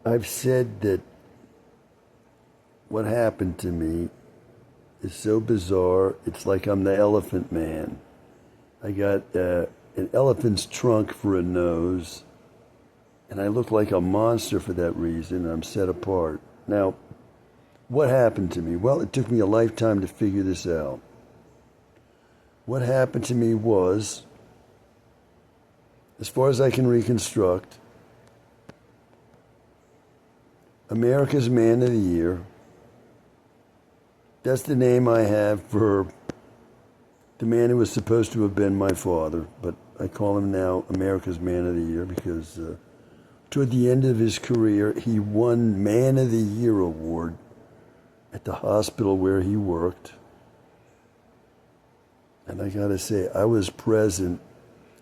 I've said that what happened to me is so bizarre. It's like I'm the elephant man. I got an elephant's trunk for a nose, and I look like a monster for that reason. I'm set apart. Now, what happened to me? Well, it took me a lifetime to figure this out. What happened to me was, as far as I can reconstruct, America's Man of the Year. That's the name I have for the man who was supposed to have been my father, but I call him now America's Man of the Year because toward the end of his career, he won Man of the Year award at the hospital where he worked. And I gotta say, I was present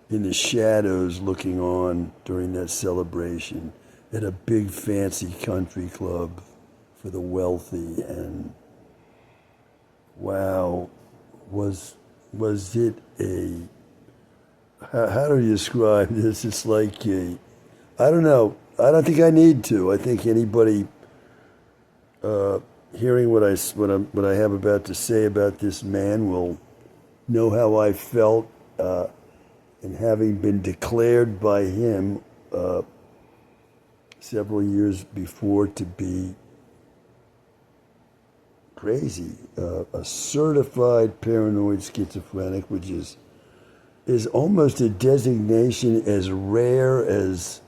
in the shadows looking on during that celebration at a big fancy country club for the wealthy, and wow, was it a, how do you describe this? It's like a, I don't know. I don't think I need to. I think anybody hearing what I have about to say about this man will know how I felt, and having been declared by him several years before to be crazy, a certified paranoid schizophrenic, which is almost a designation as rare as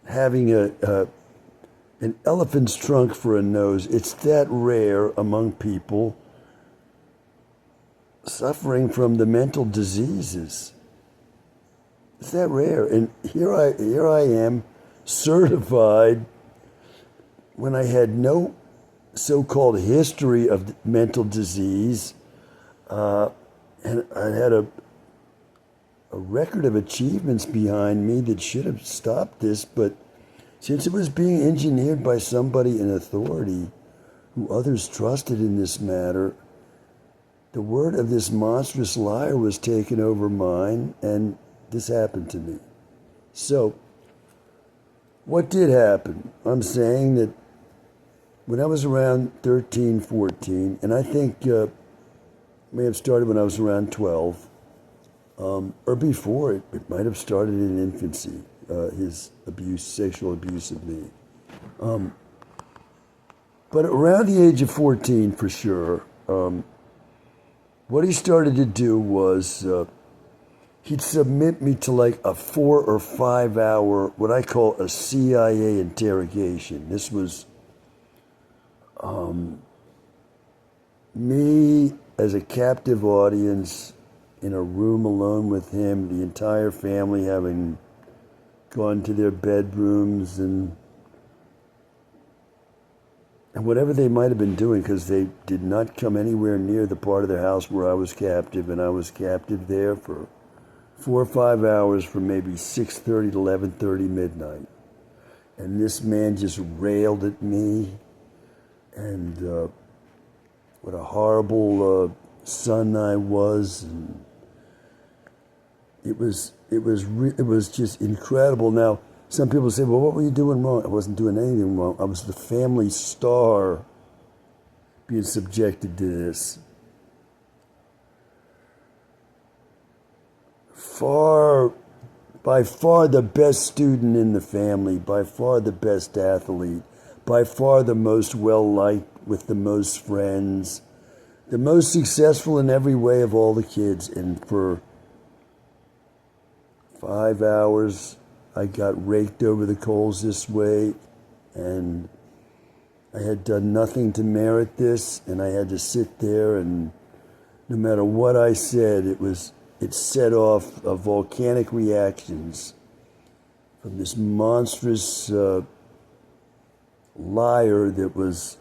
having an elephant's trunk for a nose. It's that rare among people suffering from the mental diseases. It's that rare, and here I am, certified when I had no so-called history of mental disease, and I had a record of achievements behind me that should have stopped this, but since it was being engineered by somebody in authority who others trusted in this matter, the word of this monstrous liar was taken over mine, and this happened to me. So, what did happen? I'm saying that when I was around 13, 14, and I think may have started when I was around 12, or before, it might have started in infancy, his abuse, sexual abuse of me. But around the age of 14, for sure, what he started to do was he'd submit me to like a 4 or 5 hour, what I call a CIA interrogation. This was me as a captive audience in a room alone with him, the entire family having gone to their bedrooms and whatever they might have been doing, because they did not come anywhere near the part of the house where I was captive, and I was captive there for 4 or 5 hours from maybe 6:30 to 11:30 midnight. And this man just railed at me, and what a horrible son I was, and it was just incredible. Now, some people say, well, what were you doing wrong? I wasn't doing anything wrong. I was the family star being subjected to this. By far the best student in the family, by far the best athlete, by far the most well-liked with the most friends, the most successful in every way of all the kids. And for 5 hours, I got raked over the coals this way, and I had done nothing to merit this, and I had to sit there, and no matter what I said, it set off volcanic reactions from this monstrous liar that was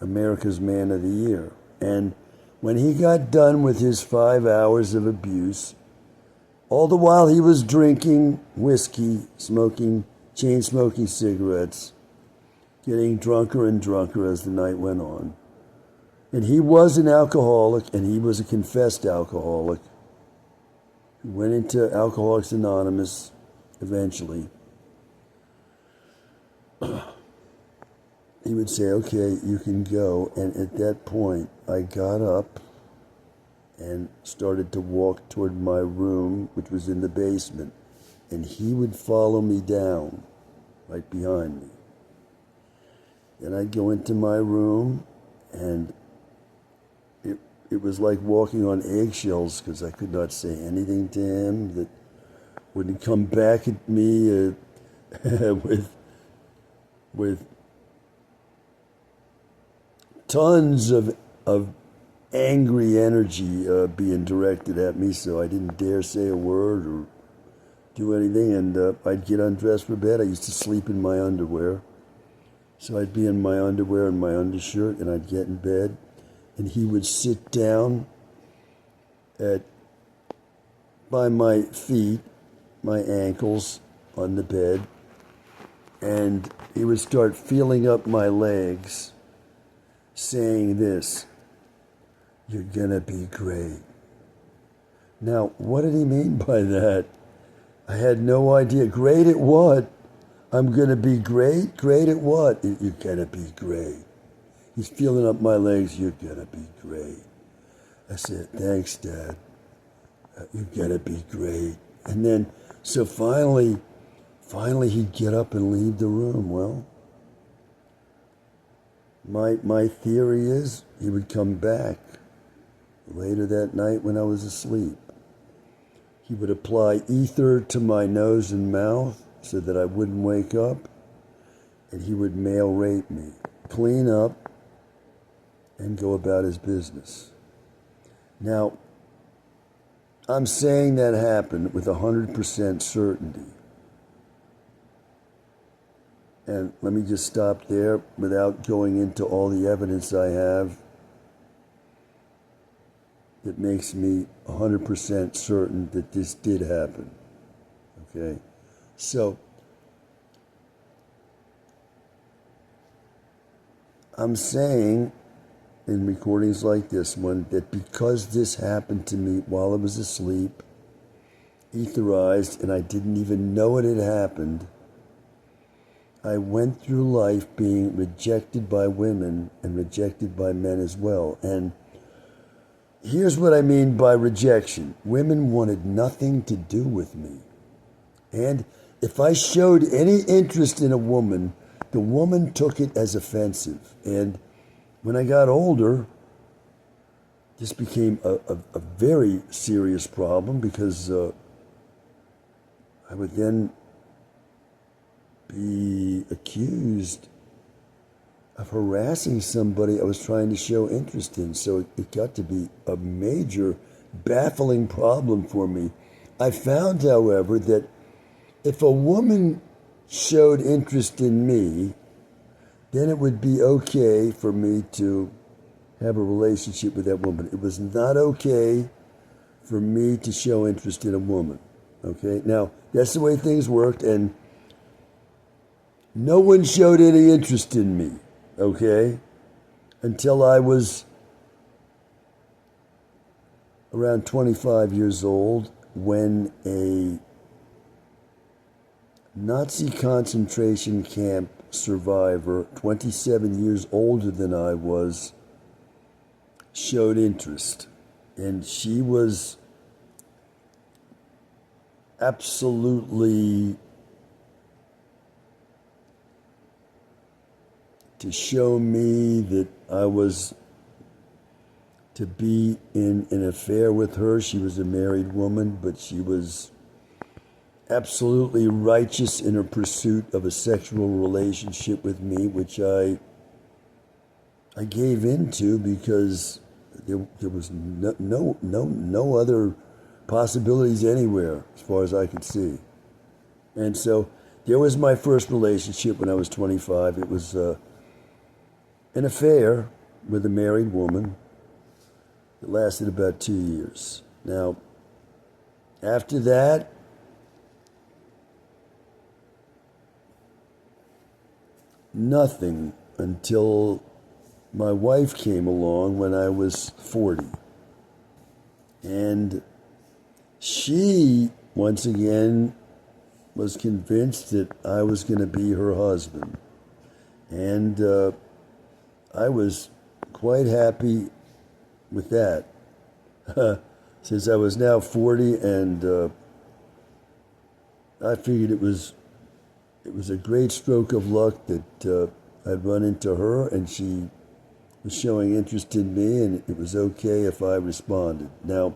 America's Man of the Year. And when he got done with his 5 hours of abuse, all the while he was drinking whiskey, chain smoking cigarettes, getting drunker and drunker as the night went on. And he was an alcoholic, and he was a confessed alcoholic. He went into Alcoholics Anonymous eventually. he would say, okay, you can go. And at that point, I got up and started to walk toward my room, which was in the basement. And he would follow me down, right behind me. Then I'd go into my room, and it was like walking on eggshells because I could not say anything to him that wouldn't come back at me with tons of angry energy being directed at me, so I didn't dare say a word or do anything, and I'd get undressed for bed. I used to sleep in my underwear. So I'd be in my underwear and my undershirt, and I'd get in bed, and he would sit down by my feet, my ankles on the bed, and he would start feeling up my legs, saying this, "You're gonna be great." Now, what did he mean by that? I had no idea. Great at what? I'm going to be great? Great at what? You're going to be great. He's feeling up my legs. You're going to be great. I said, thanks, Dad. You're going to be great. And then, so finally he'd get up and leave the room. Well, my theory is he would come back later that night when I was asleep. He would apply ether to my nose and mouth so that I wouldn't wake up, and he would male rape me, clean up, and go about his business. Now, I'm saying that happened with 100% certainty. And let me just stop there without going into all the evidence I have that makes me 100% certain that this did happen. Okay? So, I'm saying in recordings like this one that because this happened to me while I was asleep, etherized, and I didn't even know it had happened, I went through life being rejected by women and rejected by men as well. And here's what I mean by rejection. Women wanted nothing to do with me. And if I showed any interest in a woman, the woman took it as offensive. And when I got older, this became a very serious problem because I would then be accused of harassing somebody I was trying to show interest in. So it got to be a major, baffling problem for me. I found, however, that if a woman showed interest in me, then it would be okay for me to have a relationship with that woman. It was not okay for me to show interest in a woman. Okay? Now, that's the way things worked, and no one showed any interest in me, okay, until I was around 25 years old when a Nazi concentration camp survivor, 27 years older than I was, showed interest. And she was absolutely to show me that I was to be in an affair with her. She was a married woman, but she was absolutely righteous in her pursuit of a sexual relationship with me, which I gave into because there was no other possibilities anywhere as far as I could see. And so there was my first relationship when I was 25. It was an affair with a married woman. It lasted about 2 years. Now, after that, nothing until my wife came along when I was 40. And she, once again, was convinced that I was going to be her husband. And I was quite happy with that. Since I was now 40, and I figured it was a great stroke of luck that I'd run into her, and she was showing interest in me, and it was okay if I responded. Now,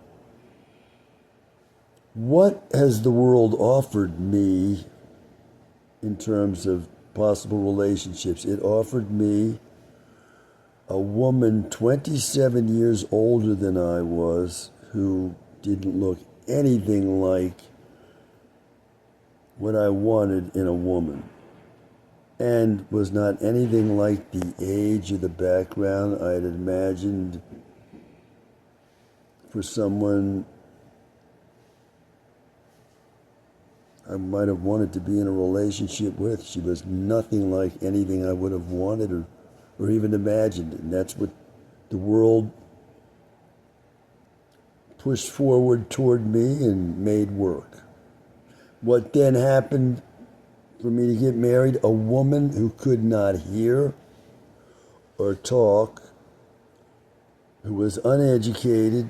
what has the world offered me in terms of possible relationships? It offered me a woman 27 years older than I was, who didn't look anything like what I wanted in a woman, and was not anything like the age or the background I had imagined for someone I might have wanted to be in a relationship with. She was nothing like anything I would have wanted or even imagined. And that's what the world pushed forward toward me and made work. What then happened for me to get married? A woman who could not hear or talk, who was uneducated,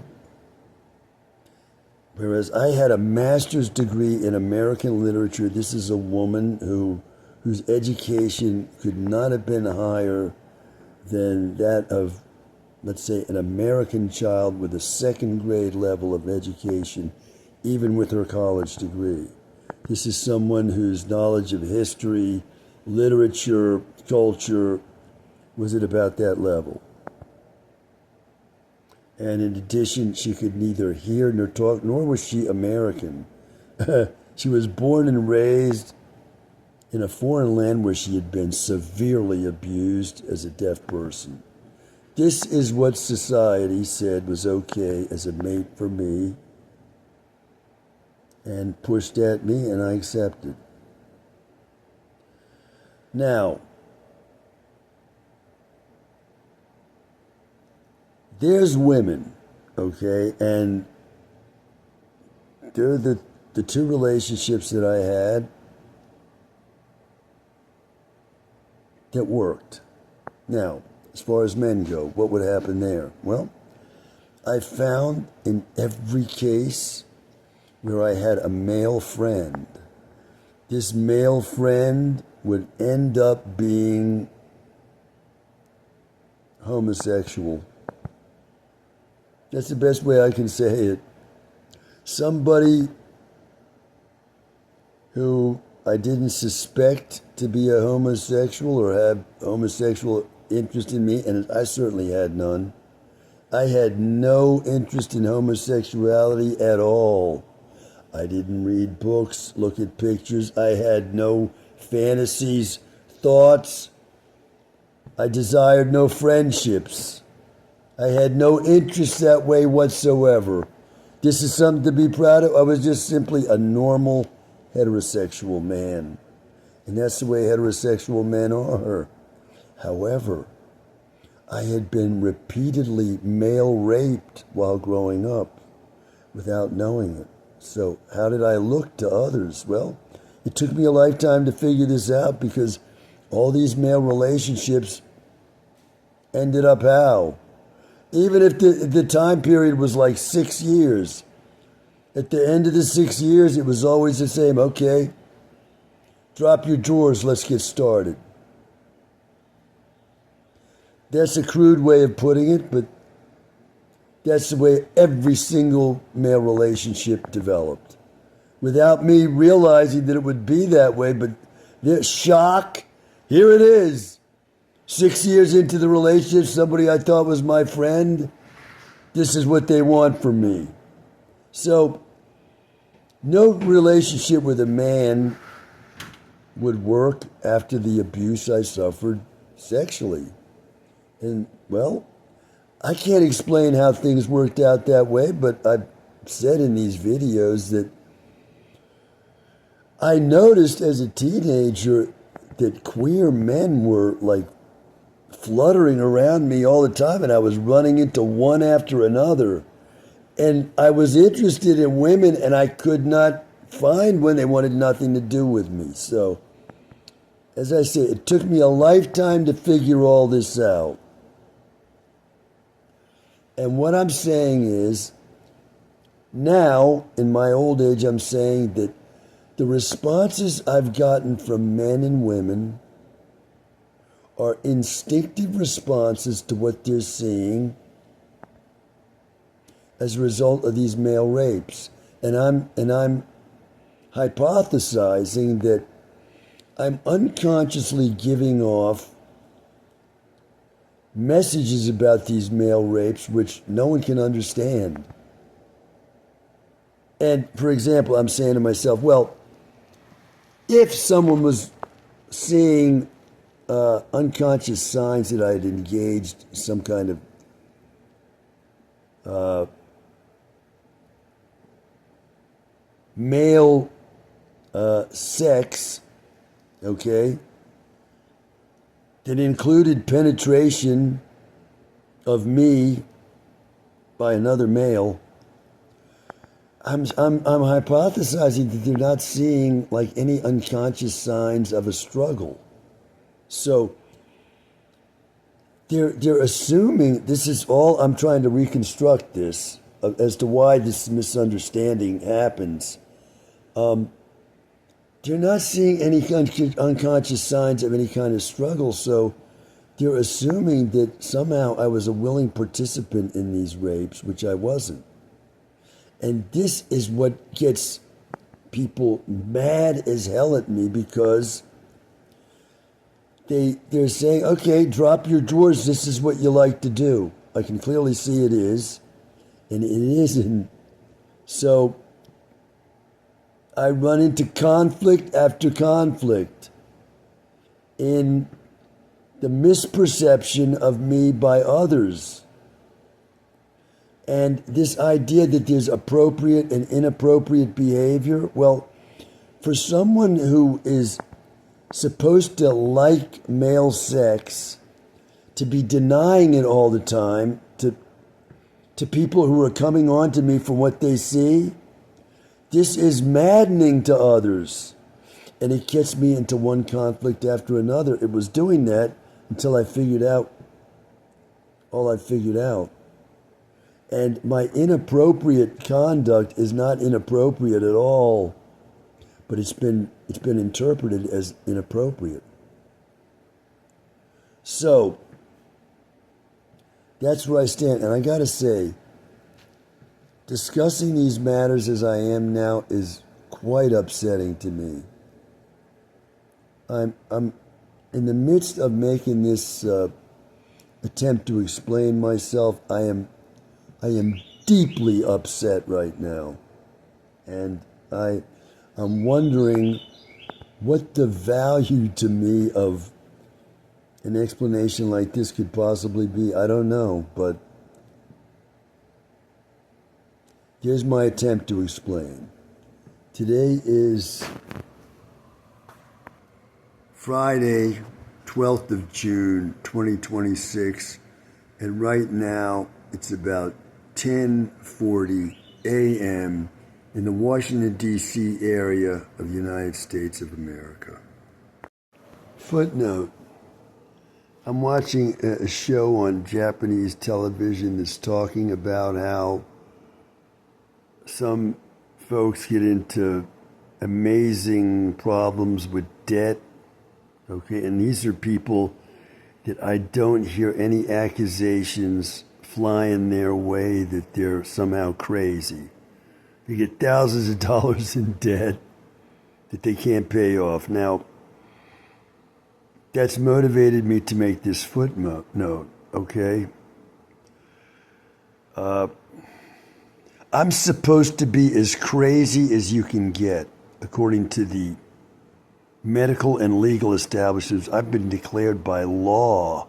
whereas I had a master's degree in American literature. This is a woman whose education could not have been higher than that of, let's say, an American child with a second grade level of education, even with her college degree. This is someone whose knowledge of history, literature, culture was at about that level. And in addition, she could neither hear nor talk, nor was she American. She was born and raised in a foreign land where she had been severely abused as a deaf person. This is what society said was okay as a mate for me, and pushed at me, and I accepted. Now, there's women, okay, and they're the two relationships that I had that worked. Now, as far as men go, what would happen there? Well, I found in every case where I had a male friend, this male friend would end up being homosexual. That's the best way I can say it. Somebody who I didn't suspect to be a homosexual or have homosexual interest in me, and I certainly had none. I had no interest in homosexuality at all. I didn't read books, look at pictures. I had no fantasies, thoughts. I desired no friendships. I had no interest that way whatsoever. This is something to be proud of. I was just simply a normal heterosexual man. And that's the way heterosexual men are. However, I had been repeatedly male raped while growing up without knowing it. So how did I look to others? Well, it took me a lifetime to figure this out, because all these male relationships ended up how? Even if the time period was like 6 years, at the end of the 6 years, it was always the same. Okay, drop your drawers, let's get started. That's a crude way of putting it, but that's the way every single male relationship developed. Without me realizing that it would be that way, but shock, here it is. 6 years into the relationship, somebody I thought was my friend, this is what they want from me. So, no relationship with a man would work after the abuse I suffered sexually. And, well, I can't explain how things worked out that way, but I've said in these videos that I noticed as a teenager that queer men were like fluttering around me all the time, and I was running into one after another. And I was interested in women, and I could not find when they wanted nothing to do with me. So, As I say, it took me a lifetime to figure all this out. And what I'm saying is, now, in my old age, I'm saying that the responses I've gotten from men and women are instinctive responses to what they're seeing as a result of these male rapes. And I'm hypothesizing that I'm unconsciously giving off messages about these male rapes which no one can understand. And for example, I'm saying to myself, well, if someone was seeing unconscious signs that I had engaged in some kind of male sex, okay, that included penetration of me by another male, I'm hypothesizing that they're not seeing like any unconscious signs of a struggle. So they're assuming this is all. I'm trying to reconstruct this as to why this misunderstanding happens. They're not seeing any unconscious signs of any kind of struggle, so they're assuming that somehow I was a willing participant in these rapes, which I wasn't. And this is what gets people mad as hell at me, because they're saying, okay, drop your drawers, this is what you like to do. I can clearly see it is, and it isn't. So I run into conflict after conflict in the misperception of me by others. And this idea that there's appropriate and inappropriate behavior, well, for someone who is supposed to like male sex, to be denying it all the time to people who are coming on to me for what they see, this is maddening to others. And it gets me into one conflict after another. It was doing that until I figured out all I figured out. And my inappropriate conduct is not inappropriate at all, but it's been interpreted as inappropriate. So that's where I stand. And I got to say, discussing these matters as I am now is quite upsetting to me. I'm in the midst of making this attempt to explain myself. I am deeply upset right now, and I'm wondering what the value to me of an explanation like this could possibly be. I don't know, but here's my attempt to explain. Today is Friday, 12th of June, 2026, and right now it's about 10:40 a.m. in the Washington, D.C. area of the United States of America. Footnote: I'm watching a show on Japanese television that's talking about how some folks get into amazing problems with debt, okay? And these are people that I don't hear any accusations flying their way that they're somehow crazy. They get thousands of dollars in debt that they can't pay off. Now, that's motivated me to make this footnote, okay? I'm supposed to be as crazy as you can get, according to the medical and legal establishments. I've been declared by law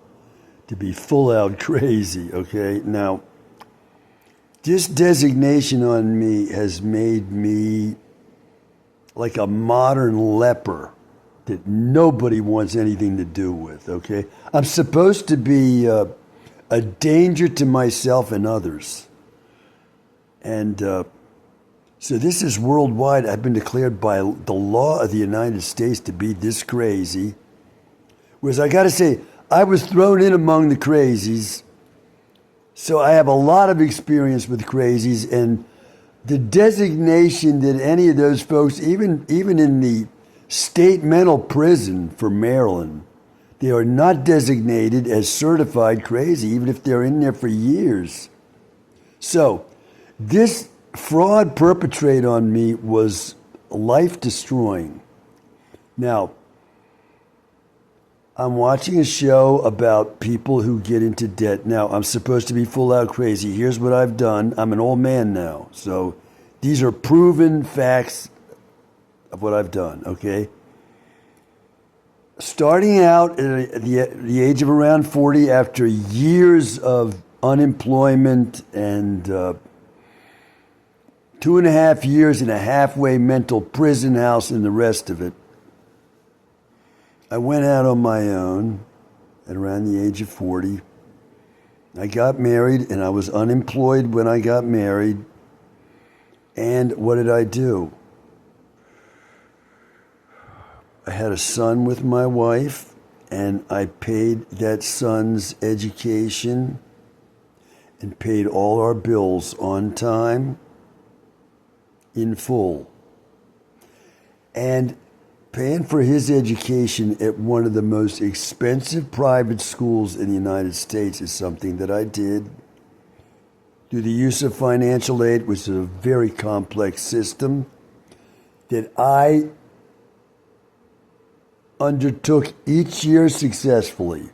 to be full out crazy, okay? Now, this designation on me has made me like a modern leper that nobody wants anything to do with, okay? I'm supposed to be a danger to myself and others. And so this is worldwide. I've been declared by the law of the United States to be this crazy. Whereas I got to say, I was thrown in among the crazies, so I have a lot of experience with crazies, and the designation that any of those folks, even in the state mental prison for Maryland, they are not designated as certified crazy, even if they're in there for years. So this fraud perpetrated on me was life-destroying. Now, I'm watching a show about people who get into debt. Now, I'm supposed to be full out crazy. Here's what I've done. I'm an old man now. So these are proven facts of what I've done, okay? Starting out at the age of around 40, after years of unemployment and 2.5 years in a halfway mental prison house and the rest of it, I went out on my own at around the age of 40. I got married, and I was unemployed when I got married. And what did I do? I had a son with my wife, and I paid that son's education and paid all our bills on time, in full. And paying for his education at one of the most expensive private schools in the United States is something that I did through the use of financial aid, which is a very complex system that I undertook each year successfully.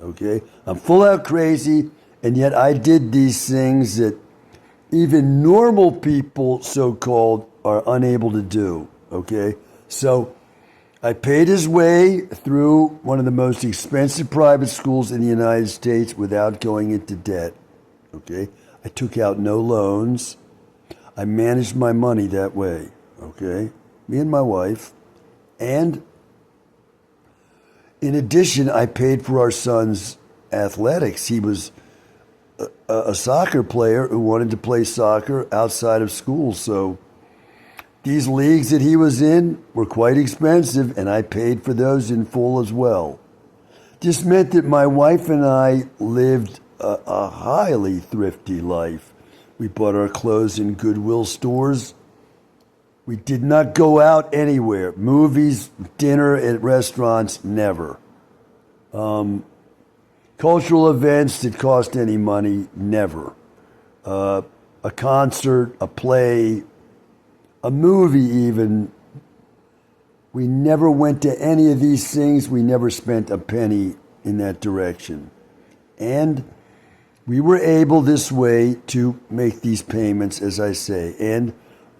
Okay? I'm full out crazy, and yet I did these things that even normal people, so-called, are unable to do. Okay? So I paid his way through one of the most expensive private schools in the United States without going into debt. Okay? I took out no loans. I managed my money that way. Okay? Me and my wife. And in addition, I paid for our son's athletics. He was a soccer player who wanted to play soccer outside of school, so these leagues that he was in were quite expensive, and I paid for those in full as well. This meant that my wife and I lived a highly thrifty life. We bought our clothes in Goodwill stores. We did not go out anywhere. Movies, dinner at restaurants, never. Cultural events that cost any money, never. A concert, a play, a movie even. We never went to any of these things. We never spent a penny in that direction. And we were able this way to make these payments, as I say. And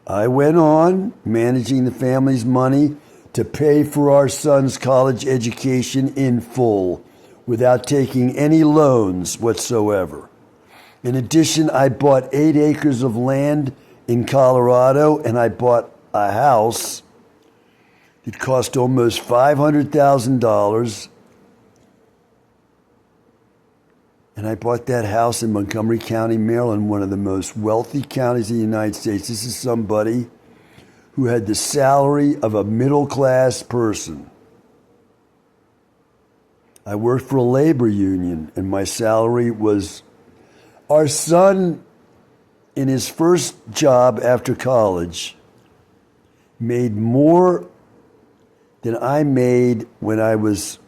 I went on managing the family's money to pay for our son's college education in full without taking any loans whatsoever. In addition, I bought 8 acres of land in Colorado, and I bought a house. It cost almost $500,000. And I bought that house in Montgomery County, Maryland, one of the most wealthy counties in the United States. This is somebody who had the salary of a middle-class person. I worked for a labor union, and my salary was... Our son, in his first job after college, made more than I made when I was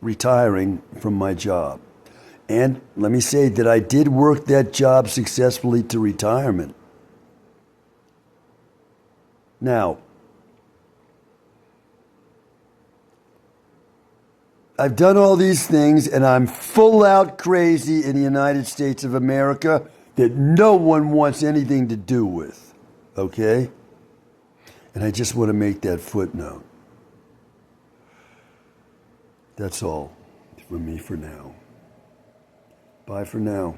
retiring from my job. And let me say that I did work that job successfully to retirement. Now, I've done all these things, and I'm full out crazy in the United States of America that no one wants anything to do with, okay? And I just want to make that footnote. That's all from me for now. Bye for now.